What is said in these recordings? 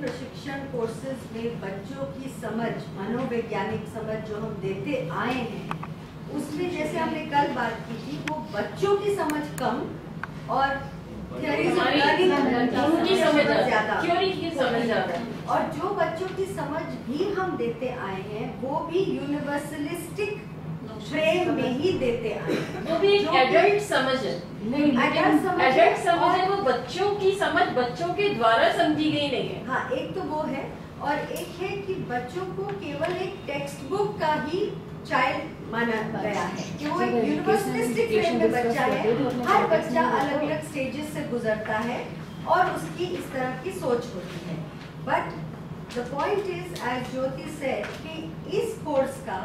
प्रशिक्षण कोर्सेज में बच्चों की समझ, मनोवैज्ञानिक समझ जो हम देते आए हैं, उसमें जैसे हमने कल बात की थी, वो बच्चों की समझ कम और थ्योरीज ऑफ लर्निंग की समझ ज्यादा, थ्योरी की समझ ज्यादा। और जो बच्चों की समझ भी हम देते आए हैं वो भी यूनिवर्सलिस्टिक फ्रेम में ही देते आए हैं। वो भी एक एडल्ट समझ है, नहीं एडल्ट समझ है, वो बच्चों की समझ बच्चों के द्वारा समझी गई नहीं है। हाँ, एक तो वो है, और एक है कि बच्चों को केवल एक टेक्स्ट बुक का ही चाइल्ड माना गया है कि वो एक यूनिवर्सलिस्टिक फ्रेम में बच्चा है। हर बच्चा अलग अलग स्टेजेस से गुजरता है और उसकी इस तरह की सोच होती है। But the point is, as Jyoti said, कि इस कोर्स का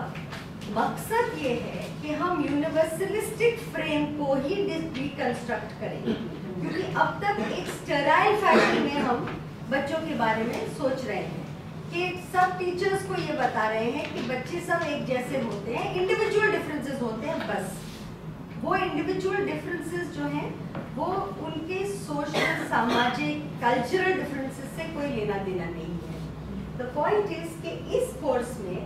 मकसद ये है कि हम यूनिवर्सलिस्टिक फ्रेम को ही रिकंस्ट्रक्ट करेंगे, क्योंकि अब तक एक स्टेराइल फैशन में हम बच्चों के बारे में सोच रहे हैं कि सब टीचर्स को ये बता रहे हैं कि बच्चे सब एक जैसे होते हैं, इंडिविजुअल डिफरेंसेस होते हैं, बस वो इंडिविजुअल डिफरेंसेस जो हैं वो उनके सोशल, सामाजिक, कल्चरल डिफरेंसेस से कोई लेना देना नहीं है। द पॉइंट इज कि इस कोर्स में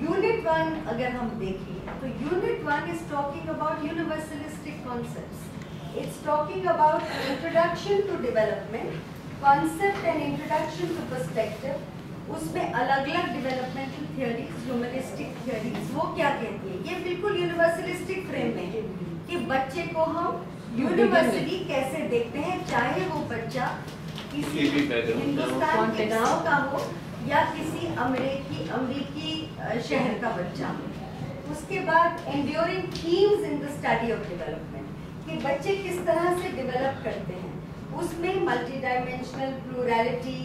यूनिट 1 अगर हम देखें तो unit 1 is talking about universalistic concepts, it's talking about introduction to development, concept and introduction to perspective. उसमें अलग अलग डेवलपमेंटल थियोरीज, ह्यूमनिस्टिक थियोरीज, वो क्या कहती है, ये बिल्कुल यूनिवर्सलिस्टिक फ्रेम में है कि बच्चे को हम यूनिवर्सली कैसे देखते हैं, चाहे वो बच्चा किसी हिंदुस्तान के गांव का हो या किसी अमेरिकी शहर का बच्चा हो। उसके बाद enduring themes in the study of development, कि बच्चे किस तरह से डेवलप करते हैं, उसमें multi dimensional plurality,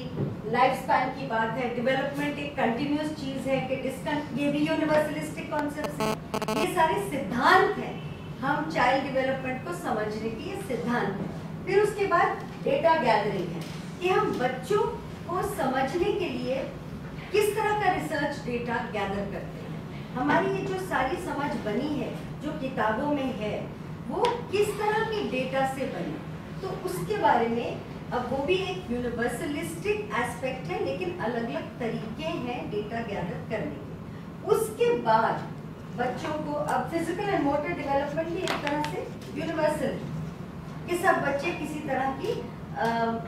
life span की बात है, डेवलपमेंट एक कंटिन्यूस चीज है कि डिस्कंट, ये भी यूनिवर्सलिस्टिक कॉन्सेप्ट्स हैं। ये सारे सिद्धांत हैं, हम चाइल्ड डेवलपमेंट को समझने की ये सिद्धांत है। फिर उसके बाद डेटा गैदरिंग है कि हम बच्चों को समझने के लिए किस तरह का रिसर्च डेटा गैदर करते हैं। हमारी ये जो सारी समझ बनी है, जो किताबों में है, वो किस तरह की डेटा से बनी, तो उसके बारे में अब वो भी एक यूनिवर्सलिस्टिक एस्पेक्ट है, लेकिन अलग अलग तरीके हैं डेटा गैदर करने के। उसके बाद बच्चों को अब फिजिकल एंड मोटर डेवलपमेंट भी एक तरह से यूनिवर्सल, कि सब बच्चे किसी तरह की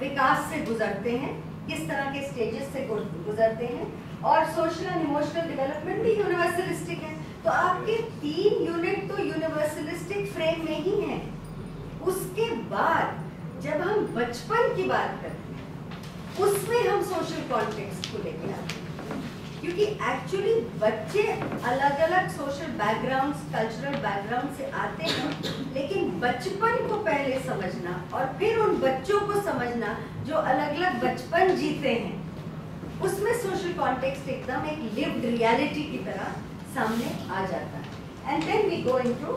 विकास से गुजरते हैं, किस तरह के स्टेजेस से गुजरते हैं, और सोशल एंड इमोशनल डेवलपमेंट भी यूनिवर्सलिस्टिक है। तो आपके 3 यूनिट तो यूनिवर्सलिस्टिक फ्रेम में ही हैं। उसके बाद जब हम बचपन की बात करते हैं, उसमें हम सोशल कॉन्टेक्स्ट को लेकर आते हैं, क्योंकि एक्चुअली बच्चे अलग अलग सोशल बैकग्राउंड्स, कल्चरल बैकग्राउंड से आते हैं, लेकिन बचपन को पहले समझना और फिर उन बच्चों को समझना जो अलग अलग बचपन जीते हैं, उसमें सोशल कॉन्टेक्स्ट एकदम एक लिव्ड रियलिटी की तरह सामने आ जाता है। And then we go into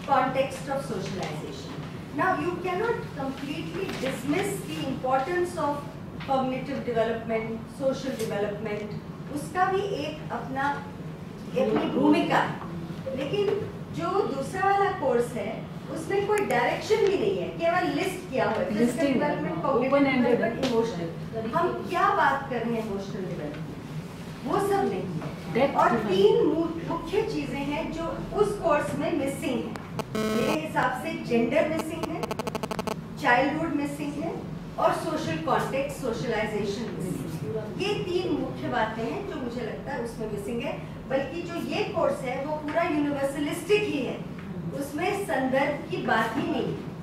context of socialization. Now you cannot completely dismiss the importance of cognitive development, social development, उसका भी एक अपनी भूमिका है, लेकिन जो दूसरा वाला कोर्स है उसमें कोई डायरेक्शन भी नहीं है, केवल लिस्ट किया हुआ है, physical development, cognitive development, emotional. हम क्या बात कर रहे हैं इमोशनल डेवलपमेंट, वो सब नहीं है। और 3 मुख्य चीजें हैं जो उस कोर्स में मिसिंग है। मेरे हिसाब से जेंडर मिसिंग है, चाइल्डहुड मिसिंग है, और सोशल कॉन्टेक्स्ट, सोशलाइजेशन मिसिंग है। ये 3 मुख्य बातें हैं जो मुझे लगता है उसमें मिसिंग है। बल्कि जो ये कोर्स है वो पूरा यूनिवर्सलिस्टिक ही है, उसमें संदर्भ की बात ही नहीं है।